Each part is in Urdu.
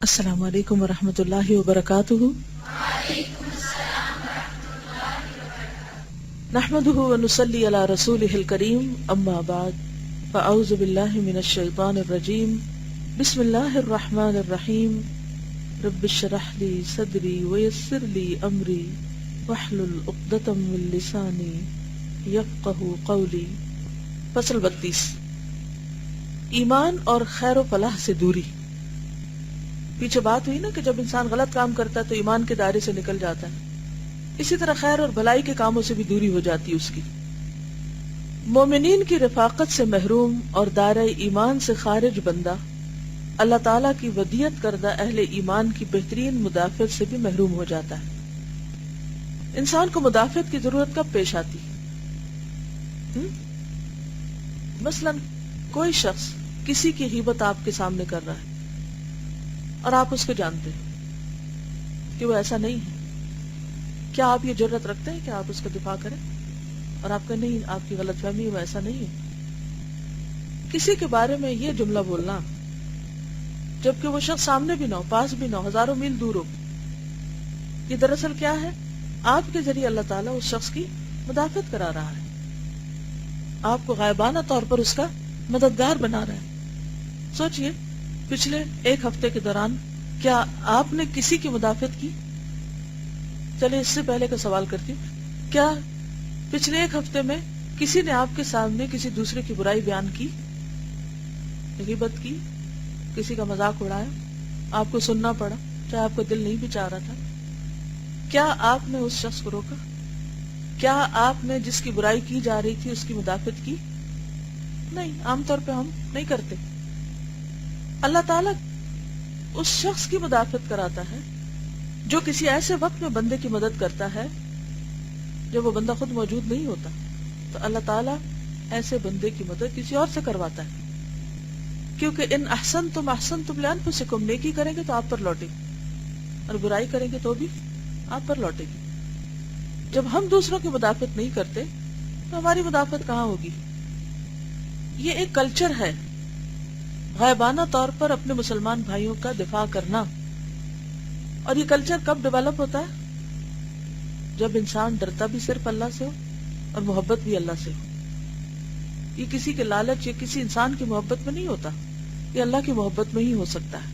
السلام علیکم ورحمۃ اللہ وبرکاتہ۔ نحمده ونصلی علی رسولہ الکریم، اما بعد فاعوذ باللہ من الشیطان الرجیم، بسم اللہ الرحمن الرحیم، رب اشرح لی صدری ویسر لی امری واحلل عقدۃ من لسانی یفقہوا قولی۔ فصل 32، ایمان اور خیر و فلاح سے دوری۔ پیچھے بات ہوئی نا کہ جب انسان غلط کام کرتا ہے تو ایمان کے دائرے سے نکل جاتا ہے، اسی طرح خیر اور بھلائی کے کاموں سے بھی دوری ہو جاتی ہے اس کی۔ مومنین کی رفاقت سے محروم اور دائرہ ایمان سے خارج بندہ اللہ تعالیٰ کی ودیعت کردہ اہل ایمان کی بہترین مدافعت سے بھی محروم ہو جاتا ہے۔ انسان کو مدافعت کی ضرورت کب پیش آتی؟ مثلا کوئی شخص کسی کی غیبت آپ کے سامنے کر رہا ہے اور آپ اس کو جانتے ہیں کہ وہ ایسا نہیں ہے، کیا آپ یہ جرأت رکھتے ہیں کہ آپ اس کا دفاع کریں؟ اور آپ کا نہیں، آپ کی غلط فہمی، وہ ایسا نہیں ہے۔ کسی کے بارے میں یہ جملہ بولنا جبکہ وہ شخص سامنے بھی نہ ہو، پاس بھی نہ ہو، ہزاروں میل دور ہو، یہ دراصل کیا ہے؟ آپ کے ذریعے اللہ تعالیٰ اس شخص کی مدافعت کرا رہا ہے، آپ کو غائبانہ طور پر اس کا مددگار بنا رہا ہے۔ سوچئے پچھلے ایک ہفتے کے دوران کیا آپ نے کسی کی مدافعت کی؟ چلے اس سے پہلے کا سوال کرتی ہوں، کیا پچھلے ایک ہفتے میں کسی نے آپ کے سامنے کسی دوسرے کی برائی بیان کی، غیبت کی، کسی کا مذاق اڑایا، آپ کو سننا پڑا چاہے آپ کو دل نہیں بھی چاہ رہا تھا؟ کیا آپ نے اس شخص کو روکا؟ کیا آپ نے جس کی برائی کی جا رہی تھی اس کی مدافعت کی؟ نہیں، عام طور پہ ہم نہیں کرتے۔ اللہ تعالیٰ اس شخص کی مدافعت کراتا ہے جو کسی ایسے وقت میں بندے کی مدد کرتا ہے جب وہ بندہ خود موجود نہیں ہوتا، تو اللہ تعالیٰ ایسے بندے کی مدد کسی اور سے کرواتا ہے، کیونکہ ان احسنتم احسنتم لانفسکم، نیکی کریں گے تو آپ پر لوٹے گی اور برائی کریں گے تو بھی آپ پر لوٹے گی۔ جب ہم دوسروں کی مدافعت نہیں کرتے تو ہماری مدافعت کہاں ہوگی؟ یہ ایک کلچر ہے، غائبانہ طور پر اپنے مسلمان بھائیوں کا دفاع کرنا۔ اور یہ کلچر کب ڈیولپ ہوتا ہے؟ جب انسان ڈرتا بھی صرف اللہ سے ہو اور محبت بھی اللہ سے ہو۔ یہ کسی کے لالچ یا کسی انسان کی محبت میں نہیں ہوتا، یہ اللہ کی محبت میں ہی ہو سکتا ہے۔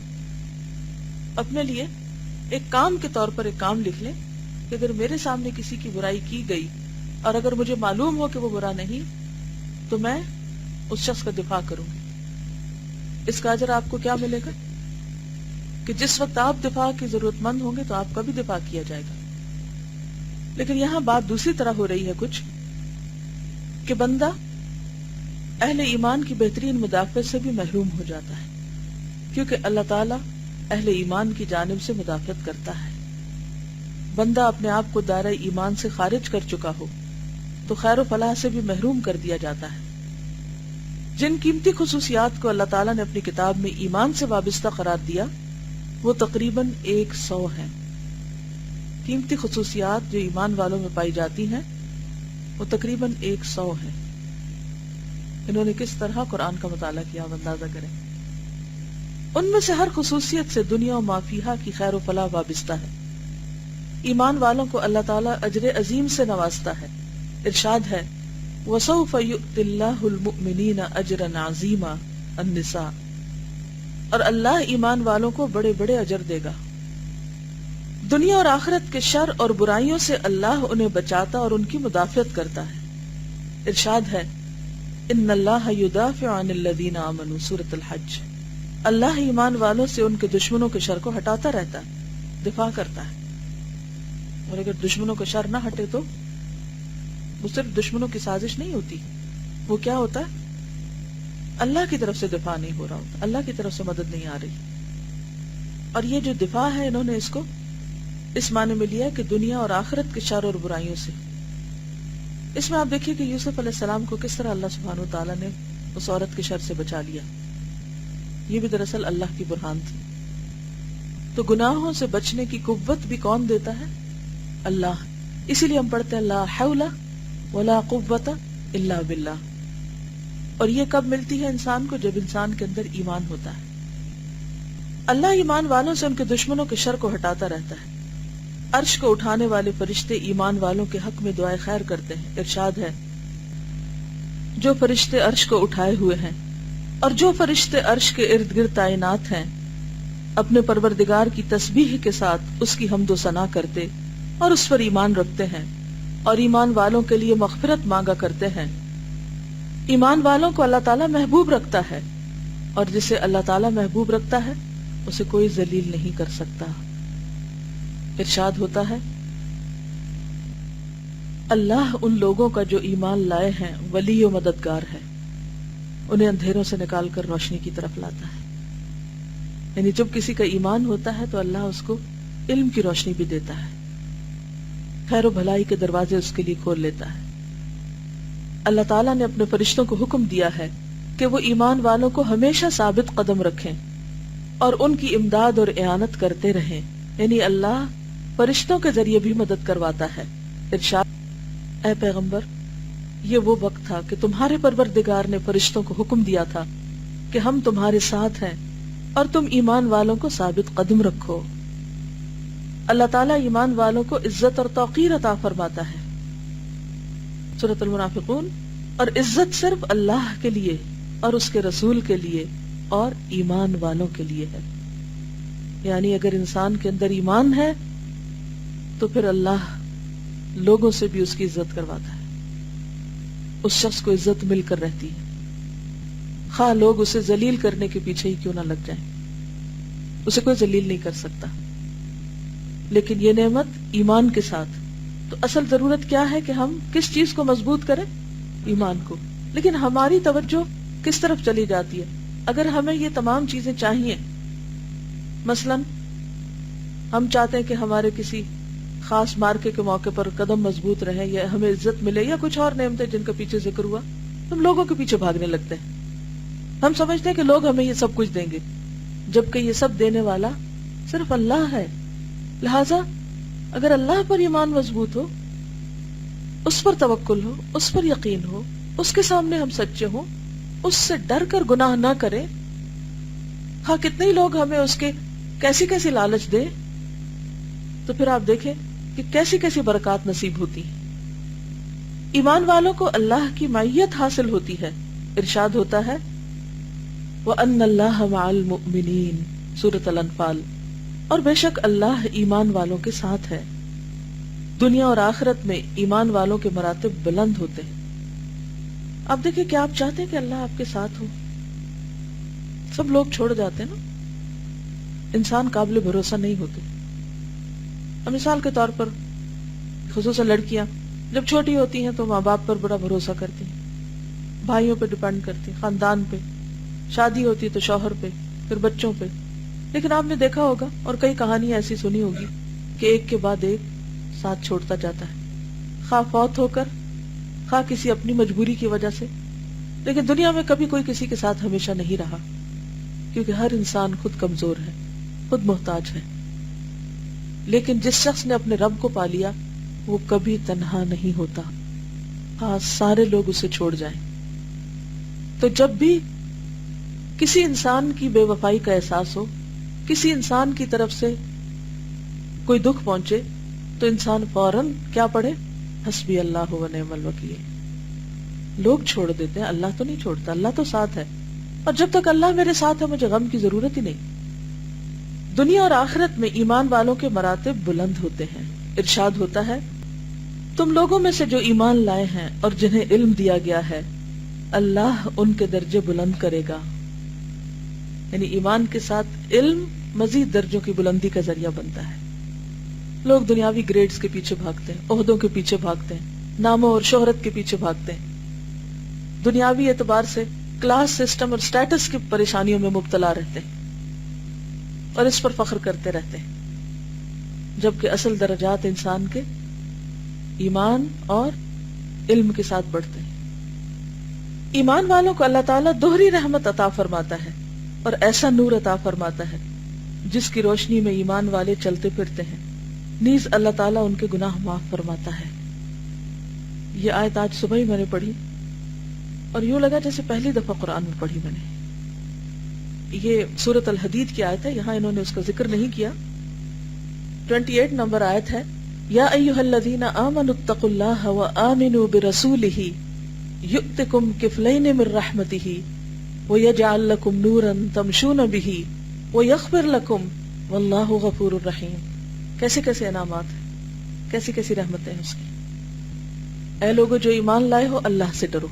اپنے لیے ایک کام کے طور پر ایک کام لکھ لیں کہ اگر میرے سامنے کسی کی برائی کی گئی اور اگر مجھے معلوم ہو کہ وہ برا نہیں تو میں اس شخص کا دفاع کروں گی۔ اس کا اجر آپ کو کیا ملے گا کہ جس وقت آپ دفاع کی ضرورت مند ہوں گے تو آپ کا بھی دفاع کیا جائے گا۔ لیکن یہاں بات دوسری طرح ہو رہی ہے کچھ، کہ بندہ اہل ایمان کی بہترین مدافعت سے بھی محروم ہو جاتا ہے، کیونکہ اللہ تعالیٰ اہل ایمان کی جانب سے مدافعت کرتا ہے۔ بندہ اپنے آپ کو دائرہ ایمان سے خارج کر چکا ہو تو خیر و فلاح سے بھی محروم کر دیا جاتا ہے۔ جن قیمتی خصوصیات کو اللہ تعالیٰ نے اپنی کتاب میں ایمان سے وابستہ قرار دیا وہ تقریباً 100 ہیں۔ قیمتی خصوصیات جو ایمان والوں میں پائی جاتی ہیں وہ تقریباً 100 ہیں۔ انہوں نے کس طرح قرآن کا مطالعہ کیا، اندازہ کریں۔ ان میں سے ہر خصوصیت سے دنیا و ما فیہا کی خیر و فلاح وابستہ ہے۔ ایمان والوں کو اللہ تعالیٰ اجر عظیم سے نوازتا ہے۔ ارشاد ہے وَسَوْفَ يُؤْتِ اللَّهُ الْمُؤْمِنِينَ أَجْرًا عَظِيمًا النساء، اور اللہ ایمان والوں کو بڑے بڑے اجر دے گا۔ دنیا اور آخرت کے شر اور برائیوں سے اللہ انہیں بچاتا اور ان کی مدافعت کرتا ہے۔ ارشاد ہے ان اللہ یدافع عن الذین آمنوا، سورۃ الحج۔ اللہ ایمان والوں سے ان کے دشمنوں کے شر کو ہٹاتا رہتا ہے، دفاع کرتا ہے۔ اور اگر دشمنوں کا شر نہ ہٹے تو وہ صرف دشمنوں کی سازش نہیں ہوتی، وہ کیا ہوتا ہے؟ اللہ کی طرف سے دفاع نہیں ہو رہا ہوتا، اللہ کی طرف سے مدد نہیں آ رہی۔ اور یہ جو دفاع ہے انہوں نے اس کو اس معنی میں لیا کہ دنیا اور آخرت کے شر اور برائیوں سے۔ اس میں آپ دیکھیے کہ یوسف علیہ السلام کو کس طرح اللہ سبحانہ وتعالیٰ نے اس عورت کے شر سے بچا لیا، یہ بھی دراصل اللہ کی برہان تھی۔ تو گناہوں سے بچنے کی قوت بھی کون دیتا ہے؟ اللہ۔ اسی لیے ہم پڑھتے ہیں لا حول ولا قوت الا باللہ۔ اور یہ کب ملتی ہے انسان کو؟ جب انسان کے اندر ایمان ہوتا ہے۔ اللہ ایمان والوں سے ان کے دشمنوں کے شر کو ہٹاتا رہتا ہے. عرش کو اٹھانے والے فرشتے ایمان والوں کے حق میں دعائے خیر کرتے ہیں. ارشاد ہے جو فرشتے عرش کو اٹھائے ہوئے ہیں اور جو فرشتے عرش کے ارد گرد تعینات ہیں اپنے پروردگار کی تسبیح کے ساتھ اس کی حمد و ثنا کرتے اور اس پر ایمان رکھتے ہیں اور ایمان والوں کے لیے مغفرت مانگا کرتے ہیں. ایمان والوں کو اللہ تعالیٰ محبوب رکھتا ہے اور جسے اللہ تعالیٰ محبوب رکھتا ہے اسے کوئی ذلیل نہیں کر سکتا. ارشاد ہوتا ہے اللہ ان لوگوں کا جو ایمان لائے ہیں ولی و مددگار ہے، انہیں اندھیروں سے نکال کر روشنی کی طرف لاتا ہے. یعنی جب کسی کا ایمان ہوتا ہے تو اللہ اس کو علم کی روشنی بھی دیتا ہے، خیر و بھلائی کے دروازے اس کے لیے کھول لیتا ہے. اللہ تعالیٰ نے اپنے فرشتوں کو حکم دیا ہے کہ وہ ایمان والوں کو ہمیشہ ثابت قدم رکھیں اور ان کی امداد اور اعانت کرتے رہیں. یعنی اللہ فرشتوں کے ذریعے بھی مدد کرواتا ہے. ارشاد اے پیغمبر یہ وہ وقت تھا کہ تمہارے پروردگار نے فرشتوں کو حکم دیا تھا کہ ہم تمہارے ساتھ ہیں اور تم ایمان والوں کو ثابت قدم رکھو. اللہ تعالیٰ ایمان والوں کو عزت اور توقیر عطا فرماتا ہے. سورۃ المنافقون. اور عزت صرف اللہ کے لیے اور اس کے رسول کے لیے اور ایمان والوں کے لیے ہے. یعنی اگر انسان کے اندر ایمان ہے تو پھر اللہ لوگوں سے بھی اس کی عزت کرواتا ہے. اس شخص کو عزت مل کر رہتی ہے، خواہ لوگ اسے ذلیل کرنے کے پیچھے ہی کیوں نہ لگ جائیں، اسے کوئی ذلیل نہیں کر سکتا. لیکن یہ نعمت ایمان کے ساتھ. تو اصل ضرورت کیا ہے کہ ہم کس چیز کو مضبوط کریں؟ ایمان کو. لیکن ہماری توجہ کس طرف چلی جاتی ہے؟ اگر ہمیں یہ تمام چیزیں چاہیے، مثلا ہم چاہتے ہیں کہ ہمارے کسی خاص مارکے کے موقع پر قدم مضبوط رہے یا ہمیں عزت ملے یا کچھ اور نعمتیں جن کا پیچھے ذکر ہوا، ہم لوگوں کے پیچھے بھاگنے لگتے ہیں. ہم سمجھتے ہیں کہ لوگ ہمیں یہ سب کچھ دیں گے، جبکہ یہ سب دینے والا صرف اللہ ہے. لہذا اگر اللہ پر ایمان مضبوط ہو، اس پر توکل ہو، اس پر یقین ہو، اس کے سامنے ہم سچے ہوں، اس سے ڈر کر گناہ نہ کریں، ہاں کتنے ہی لوگ ہمیں اس کے کیسی کیسی لالچ دے، تو پھر آپ دیکھیں کہ کیسی کیسی برکات نصیب ہوتی ہیں. ایمان والوں کو اللہ کی معیت حاصل ہوتی ہے. ارشاد ہوتا ہے وَأَنَّ اللَّهَ مَعَ الْمُؤْمِنِينَ سورۃ الانفال. اور بے شک اللہ ایمان والوں کے ساتھ ہے. دنیا اور آخرت میں ایمان والوں کے مراتب بلند ہوتے ہیں. آپ دیکھیں کہ آپ چاہتے ہیں کہ اللہ آپ کے ساتھ ہو، سب لوگ چھوڑ جاتے ہیں نا، انسان قابل بھروسہ نہیں ہوتے. اب مثال کے طور پر خصوصاً لڑکیاں جب چھوٹی ہوتی ہیں تو ماں باپ پر بڑا بھروسہ کرتی ہیں، بھائیوں پہ ڈیپینڈ کرتی ہیں، خاندان پہ، شادی ہوتی ہے تو شوہر پہ، پھر بچوں پہ. لیکن آپ نے دیکھا ہوگا اور کئی کہانی ایسی سنی ہوگی کہ ایک کے بعد ایک ساتھ چھوڑتا جاتا ہے، خواہ فوت ہو کر، خواہ کسی اپنی مجبوری کی وجہ سے. لیکن دنیا میں کبھی کوئی کسی کے ساتھ ہمیشہ نہیں رہا، کیونکہ ہر انسان خود کمزور ہے، خود محتاج ہے. لیکن جس شخص نے اپنے رب کو پا لیا وہ کبھی تنہا نہیں ہوتا، ہاں سارے لوگ اسے چھوڑ جائیں. تو جب بھی کسی انسان کی بے وفائی کا احساس ہو، کسی انسان کی طرف سے کوئی دکھ پہنچے، تو انسان فوراً کیا پڑھے؟ حسبی اللہ و نعم الوکیل. لوگ چھوڑ دیتے ہیں، اللہ تو نہیں چھوڑتا، اللہ تو ساتھ ہے، اور جب تک اللہ میرے ساتھ ہے مجھے غم کی ضرورت ہی نہیں. دنیا اور آخرت میں ایمان والوں کے مراتب بلند ہوتے ہیں. ارشاد ہوتا ہے تم لوگوں میں سے جو ایمان لائے ہیں اور جنہیں علم دیا گیا ہے اللہ ان کے درجے بلند کرے گا. یعنی ایمان کے ساتھ علم مزید درجوں کی بلندی کا ذریعہ بنتا ہے. لوگ دنیاوی گریڈز کے پیچھے بھاگتے ہیں، عہدوں کے پیچھے بھاگتے ہیں، ناموں اور شہرت کے پیچھے بھاگتے ہیں، دنیاوی اعتبار سے کلاس سسٹم اور سٹیٹس کی پریشانیوں میں مبتلا رہتے ہیں اور اس پر فخر کرتے رہتے ہیں، جبکہ اصل درجات انسان کے ایمان اور علم کے ساتھ بڑھتے ہیں. ایمان والوں کو اللہ تعالیٰ دوہری رحمت عطا فرماتا ہے اور ایسا نور عطا فرماتا ہے جس کی روشنی میں ایمان والے چلتے پھرتے ہیں. نیز اللہ تعالیٰ ان کے گناہ معاف فرماتا ہے. یہ آیت آج صبح ہی میں نے پڑھی اور یوں لگا جیسے پہلی دفعہ قرآن میں پڑھی میں نے. یہ سورۃ الحدید کی آیت ہے، یہاں انہوں نے اس کا ذکر نہیں کیا. 28 نمبر آیت ہے، یا ایھا الذین آمنوا اتقوا اللہ وآمنوا برسولہ یؤتکم کفلین من رحمتہ ویجعل لکم نورا تمشون بہ ویغفر لکم واللہ غفور رحیم. کیسے کیسے انعامات ہیں، کیسی کیسی رحمتیں ہیں اس کی. اے لوگو جو ایمان لائے ہو، اللہ سے ڈرو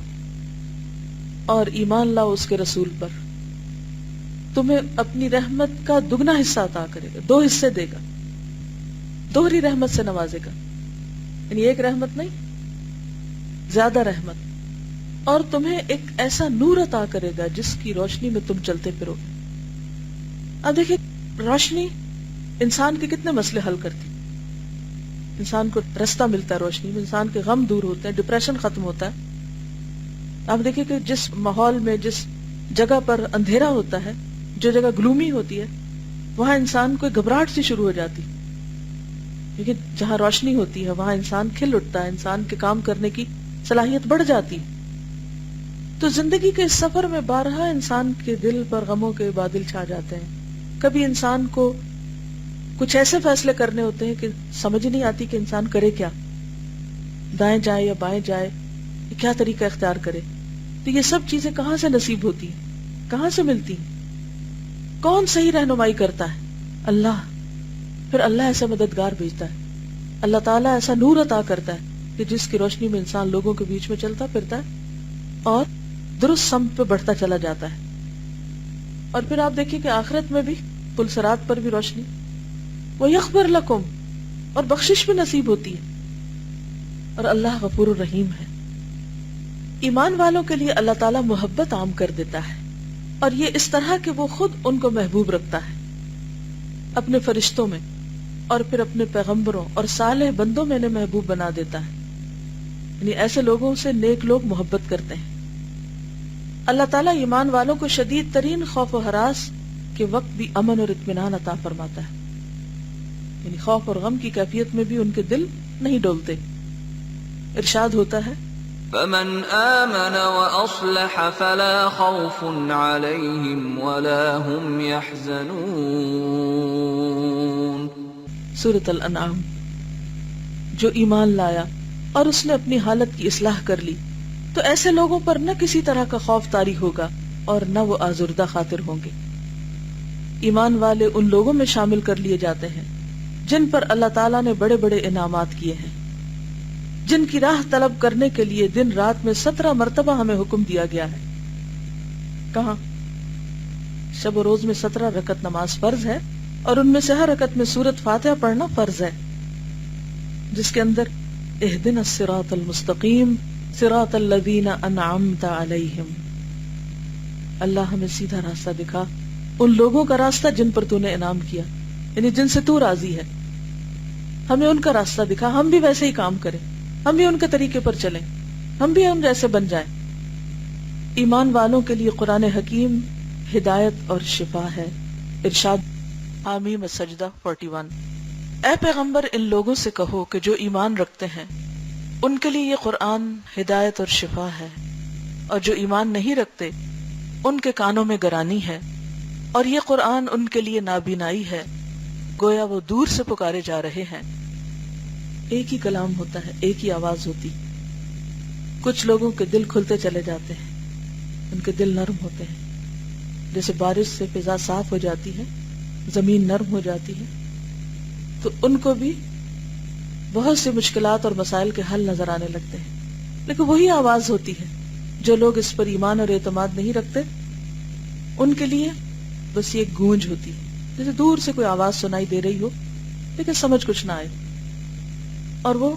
اور ایمان لاؤ اس کے رسول پر، تمہیں اپنی رحمت کا دگنا حصہ عطا کرے گا، 2 حصے دے گا، دوہری رحمت سے نوازے گا. یعنی ایک رحمت نہیں، زیادہ رحمت. اور تمہیں ایک ایسا نور عطا کرے گا جس کی روشنی میں تم چلتے پھرو. اب دیکھیں، روشنی انسان کے کتنے مسئلے حل کرتی. انسان کو رستہ ملتا ہے روشنی میں، انسان کے غم دور ہوتے ہیں، ڈپریشن ختم ہوتا ہے. آپ دیکھیں کہ جس ماحول میں، جس جگہ پر اندھیرا ہوتا ہے، جو جگہ گلومی ہوتی ہے، وہاں انسان کو گھبراہٹ سی شروع ہو جاتی. لیکن جہاں روشنی ہوتی ہے وہاں انسان کھل اٹھتا ہے، انسان کے کام کرنے کی صلاحیت بڑھ جاتی. تو زندگی کے اس سفر میں بارہا انسان کے دل پر غموں کے بادل چھا جاتے ہیں. کبھی انسان کو کچھ ایسے فیصلے کرنے ہوتے ہیں کہ سمجھ نہیں آتی کہ انسان کرے کیا، دائیں جائے یا بائیں جائے، کیا طریقہ اختیار کرے. تو یہ سب چیزیں کہاں سے نصیب ہوتی ہیں، کہاں سے ملتی ہیں؟ کون صحیح رہنمائی کرتا ہے؟ اللہ. پھر اللہ ایسا مددگار بھیجتا ہے، اللہ تعالیٰ ایسا نور عطا کرتا ہے کہ جس کی روشنی میں انسان لوگوں کے بیچ میں چلتا پھرتا ہے اور درست سمت پہ بڑھتا چلا جاتا ہے. اور پھر آپ دیکھیں کہ آخرت میں بھی پل صراط پر بھی روشنی، وَيَغْفِرْ لَكُمْ، اور بخشش بھی نصیب ہوتی ہے. اور اللہ غفور الرحیم ہے. ایمان والوں کے لیے اللہ تعالیٰ محبت عام کر دیتا ہے، اور یہ اس طرح کہ وہ خود ان کو محبوب رکھتا ہے اپنے فرشتوں میں، اور پھر اپنے پیغمبروں اور صالح بندوں میں انہیں محبوب بنا دیتا ہے. یعنی ایسے لوگوں سے نیک لوگ محبت کرتے ہیں. اللہ تعالیٰ ایمان والوں کو شدید ترین خوف و ہراس کے وقت بھی امن اور اطمینان عطا فرماتا ہے. یعنی خوف اور غم کی کیفیت میں بھی ان کے دل نہیں ڈولتے. ارشاد ہوتا ہے، فمن آمن وأصلح فلا خوف عليهم ولا هم يحزنون. سورۃ الانعام. جو ایمان لایا اور اس نے اپنی حالت کی اصلاح کر لی تو ایسے لوگوں پر نہ کسی طرح کا خوف طاری ہوگا اور نہ وہ آزردہ خاطر ہوں گے. ایمان والے ان لوگوں میں شامل کر لیے جاتے ہیں جن پر اللہ تعالیٰ نے بڑے بڑے انعامات کیے ہیں، جن کی راہ طلب کرنے کے لیے دن رات میں 17 مرتبہ ہمیں حکم دیا گیا ہے. کہاں؟ شب و روز میں 17 رکعت نماز فرض ہے، اور ان میں سے ہر رکعت میں سورۃ فاتحہ پڑھنا فرض ہے، جس کے اندر اہدنا الصراط المستقیم صراط الذین انعمت علیہم، اللہ ہمیں سیدھا راستہ دکھا، ان لوگوں کا راستہ جن پر تو نے انعام کیا، یعنی جن سے تو راضی ہے. ہمیں ان کا راستہ دکھا، ہم بھی ویسے ہی کام کریں، ہم بھی ان کے طریقے پر چلیں، ہم بھی ہم جیسے بن جائیں. ایمان والوں کے لیے قرآن حکیم ہدایت اور شفا ہے. ارشاد حامیم السجدہ 41. اے پیغمبر ان لوگوں سے کہو کہ جو ایمان رکھتے ہیں ان کے لیے یہ قرآن ہدایت اور شفا ہے، اور جو ایمان نہیں رکھتے ان کے کانوں میں گرانی ہے، اور یہ قرآن ان کے لیے نابینائی ہے، گویا وہ دور سے پکارے جا رہے ہیں. ایک ہی کلام ہوتا ہے، ایک ہی آواز ہوتی. کچھ لوگوں کے دل کھلتے چلے جاتے ہیں، ان کے دل نرم ہوتے ہیں، جیسے بارش سے فضا صاف ہو جاتی ہے، زمین نرم ہو جاتی ہے، تو ان کو بھی بہت سی مشکلات اور مسائل کے حل نظر آنے لگتے ہیں. لیکن وہی آواز ہوتی ہے جو لوگ اس پر ایمان اور اعتماد نہیں رکھتے، ان کے لیے بس یہ ایک گونج ہوتی ہے، جیسے دور سے کوئی آواز سنائی دے رہی ہو لیکن سمجھ کچھ نہ آئے، اور وہ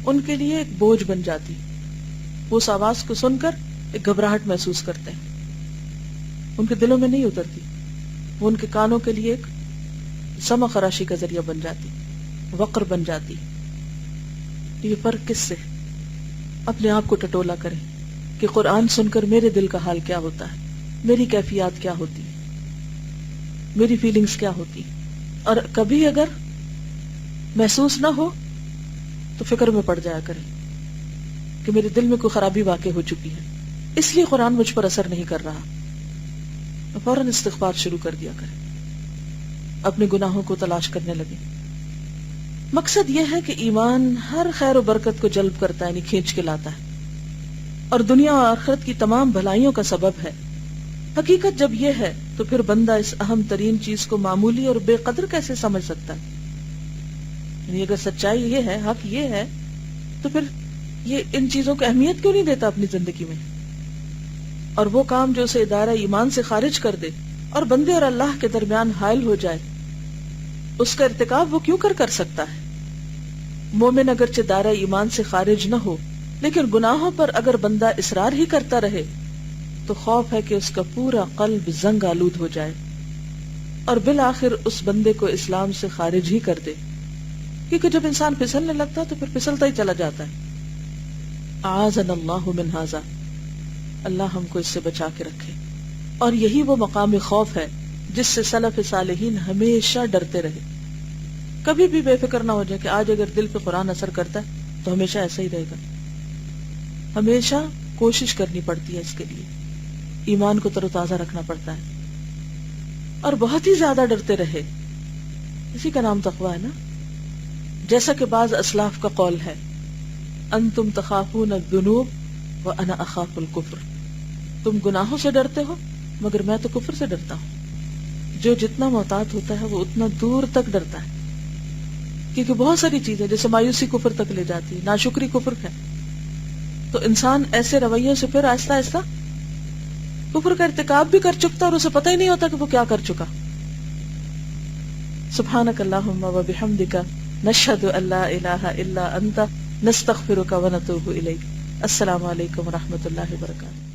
ان کے لیے ایک بوجھ بن جاتی. وہ اس آواز کو سن کر ایک گھبراہٹ محسوس کرتے ہیں، ان کے دلوں میں نہیں اترتی، وہ ان کے کانوں کے لیے ایک سمع خراشی کا ذریعہ بن جاتی، وقر بن جاتی. یہ فرق کس سے؟ اپنے آپ کو ٹٹولا کریں کہ قرآن سن کر میرے دل کا حال کیا ہوتا ہے، میری کیفیات کیا ہوتی، میری فیلنگز کیا ہوتی. اور کبھی اگر محسوس نہ ہو تو فکر میں پڑ جایا کریں کہ میرے دل میں کوئی خرابی واقع ہو چکی ہے، اس لیے قرآن مجھ پر اثر نہیں کر رہا. فوراً استغفار شروع کر دیا کریں، اپنے گناہوں کو تلاش کرنے لگے۔ مقصد یہ ہے کہ ایمان ہر خیر و برکت کو جلب کرتا ہے، یعنی کھینچ کے لاتا ہے، اور دنیا اور آخرت کی تمام بھلائیوں کا سبب ہے۔ حقیقت جب یہ ہے تو پھر بندہ اس اہم ترین چیز کو معمولی اور بے قدر کیسے سمجھ سکتا ہے؟ یعنی اگر سچائی یہ ہے، حق یہ ہے، تو پھر یہ ان چیزوں کو اہمیت کیوں نہیں دیتا اپنی زندگی میں؟ اور وہ کام جو اسے ادارہ ایمان سے خارج کر دے اور بندے اور اللہ کے درمیان حائل ہو جائے، اس کا ارتکاب وہ کیوں کر سکتا ہے؟ مومن اگرچہ دائرہ ایمان سے خارج نہ ہو، لیکن گناہوں پر اگر بندہ اصرار ہی کرتا رہے تو خوف ہے کہ اس کا پورا قلب زنگ آلود ہو جائے اور بالآخر اس بندے کو اسلام سے خارج ہی کر دے، کیونکہ جب انسان پھسلنے لگتا ہے تو پھر پھسلتا ہی چلا جاتا ہے۔ اعاذنا اللہ من ھذا، اللہ ہم کو اس سے بچا کے رکھے۔ اور یہی وہ مقام خوف ہے جس سے سلف صالحین ہمیشہ ڈرتے رہے، کبھی بھی بے فکر نہ ہو جائے کہ آج اگر دل پہ قرآن اثر کرتا ہے تو ہمیشہ ایسا ہی رہے گا۔ ہمیشہ کوشش کرنی پڑتی ہے اس کے لیے، ایمان کو تر و تازہ رکھنا پڑتا ہے، اور بہت ہی زیادہ ڈرتے رہے۔ اسی کا نام تقویٰ ہے نا، جیسا کہ بعض اسلاف کا قول ہے، انتم تخافون الذنوب وانا اخاف الکفر، تم گناہوں سے ڈرتے ہو مگر میں تو کفر سے ڈرتا ہوں۔ جو جتنا محتاط ہوتا ہے وہ اتنا دور تک ڈرتا ہے، کیونکہ بہت ساری چیزیں جیسے مایوسی کفر تک لے جاتی ہے، ناشکری کفر ہے، تو انسان ایسے رویوں سے پھر آہستہ آہستہ کفر کا ارتکاب بھی کر چکتا اور اسے پتہ ہی نہیں ہوتا کہ وہ کیا کر چکا۔ سبحانک اللہم و بحمدک، نشہد ان لا الہ الا انت، نستغفرک و نتوب الیک۔ السلام علیکم و رحمۃ اللہ وبرکاتہ۔